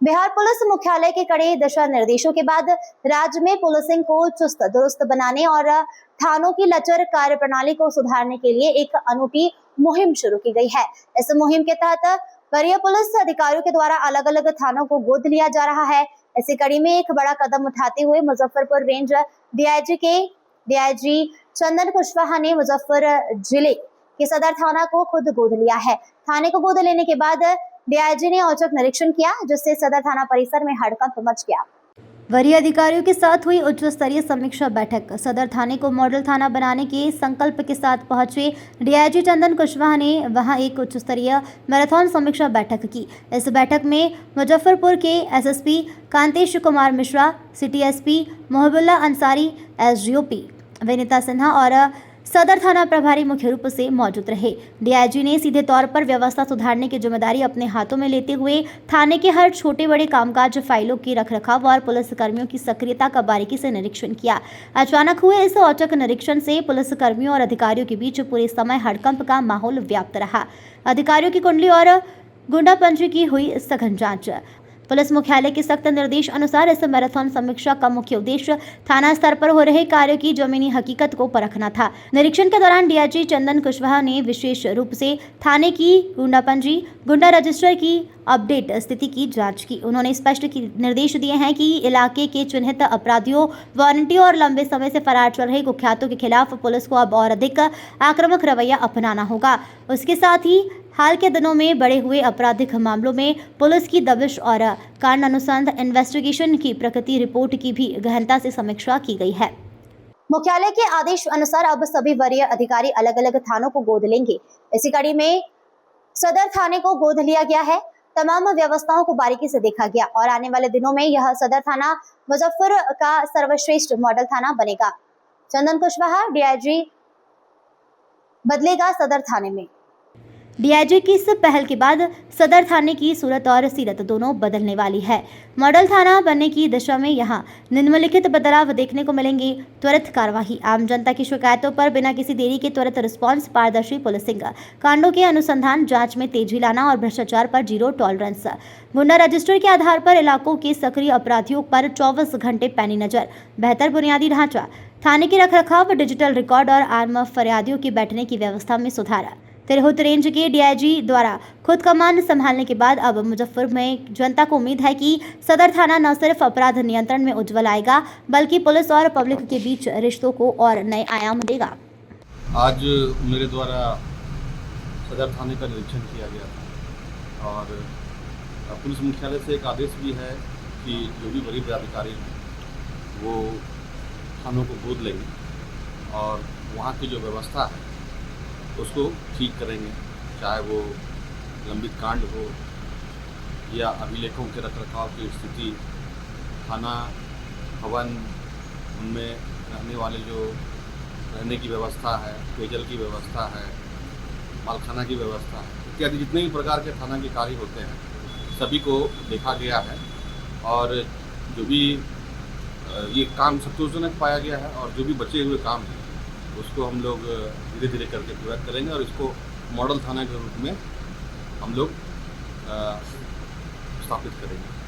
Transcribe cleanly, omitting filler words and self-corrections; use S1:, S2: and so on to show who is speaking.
S1: Bihar police मुख्यालय के कड़े दिशा निर्देशों के बाद राज्य में पुलिसिंग को चुस्त दुरुस्त बनाने और थानों की लचर कार्यप्रणाली को सुधारने के लिए एक अनूठी मुहिम शुरू की गई है। इस मुहिम के तहत वरीय पुलिस अधिकारियों के द्वारा अलग अलग थानों को गोद लिया जा रहा है। इसी कड़ी में एक बड़ा कदम उठाते हुए मुजफ्फरपुर रेंज डीआईजी चंदन कुशवाहा ने मुजफ्फर जिले के सदर थाना को खुद गोद लिया है। थाने को गोद लेने के बाद डीआईजी ने औचक निरीक्षण किया, जिससे सदर थाना परिसर में हड़कंप मच गया। वरीय अधिकारियों के साथ हुई उच्च स्तरीय समीक्षा बैठक। सदर थाने को मॉडल थाना बनाने के संकल्प के साथ पहुंचे डीआईजी चंदन कुशवाहा ने वहां एक उच्च स्तरीय मैराथन समीक्षा बैठक की। इस बैठक में मुजफ्फरपुर के SSP Kantesh Kumar Mishra, city SP Mohbulla Ansari, SDOP Vinita Sinha और सदर थाना प्रभारी मुख्य रूप से मौजूद रहे। डीआईजी ने सीधे तौर पर व्यवस्था सुधारने की जिम्मेदारी अपने हाथों में लेते हुए थाने के हर छोटे बड़े कामकाज, फाइलों की रखरखाव और पुलिस कर्मियों की सक्रियता का बारीकी से निरीक्षण किया। अचानक हुए इस औचक निरीक्षण से पुलिस कर्मियों और अधिकारियों के बीच पूरे समय हड़कंप का माहौल व्याप्त रहा। अधिकारियों की कुंडली और गुंडापंजी की हुई सघन जांच। पुलिस मुख्यालय के सख्त निर्देश अनुसार इस मैराथन समीक्षा का मुख्य उद्देश्य थाना स्तर पर हो रहे कार्यों की जमीनी हकीकत को परखना था। निरीक्षण के दौरान डीआईजी चंदन कुशवाहा ने विशेष रूप से थाने की गुंडापंजी, गुंडा रजिस्टर की अपडेट स्थिति की जांच की। उन्होंने स्पष्ट निर्देश दिए हैं कि इलाके के चिन्हित अपराधियों, वारंटियों और लंबे समय से फरार चल रहे कुख्यातों के खिलाफ पुलिस को अब और अधिक आक्रामक रवैया अपनाना होगा। उसके साथ ही हाल के दिनों में बढ़े हुए आपराधिक मामलों में पुलिस की दबिश और कारण अनुसंधान इन्वेस्टिगेशन की प्रगति रिपोर्ट की भी गहनता से समीक्षा की गई है। मुख्यालय के आदेश अनुसार अब सभी वरीय अधिकारी अलग अलग थानों को गोद लेंगे। इसी कड़ी में सदर थाने को गोद लिया गया है। तमाम व्यवस्थाओं को बारीकी से देखा गया और आने वाले दिनों में यह सदर थाना मुजफ्फर का सर्वश्रेष्ठ मॉडल थाना बनेगा। चंदन कुशवाहा डीआईजी बदलेगा सदर थाने में। डीआईजी की इस पहल के बाद सदर थाने की सूरत और सीरत दोनों बदलने वाली है। मॉडल थाना बनने की दिशा में यहां निम्नलिखित बदलाव देखने को मिलेंगे। त्वरित कार्यवाही, आम जनता की शिकायतों पर बिना किसी देरी के त्वरित रिस्पांस, पारदर्शी पुलिसिंग, कांडों के अनुसंधान जांच में तेजी लाना और भ्रष्टाचार पर जीरो टॉलरेंस। गुंडा रजिस्टर के आधार पर इलाकों के सक्रिय अपराधियों पर 24 घंटे पैनी नजर। बेहतर बुनियादी ढांचा, थाने की रखरखाव, डिजिटल रिकॉर्ड और आर्म फरियादियों की बैठने की व्यवस्था में सुधार। तिरहुत रेंज के डीआईजी द्वारा खुद कमान संभालने के बाद अब मुजफ्फर में जनता को उम्मीद है कि सदर थाना न सिर्फ अपराध नियंत्रण में उज्जवल आएगा, बल्कि पुलिस और पब्लिक के बीच रिश्तों को और नए आयाम देगा।
S2: आज मेरे द्वारा सदर थाने का निरीक्षण किया गया था और पुलिस मुख्यालय से एक आदेश भी है कि जो भी वरीय अधिकारी हैं वो थानों को गोद लेंगे और वहाँ की जो व्यवस्था है उसको ठीक करेंगे, चाहे वो लंबित कांड हो या अभिलेखों के रखरखाव की स्थिति, थाना भवन, उनमें रहने वाले जो रहने की व्यवस्था है, पेयजल की व्यवस्था है, मालखाना की व्यवस्था है, इत्यादि जितने भी प्रकार के थाना के कार्य होते हैं सभी को देखा गया है और जो भी ये काम संतोषजनक पाया गया है और जो भी बचे हुए काम हैं उसको हम लोग धीरे धीरे करके पूरा करेंगे और इसको मॉडल थाना के रूप में हम लोग स्थापित करेंगे।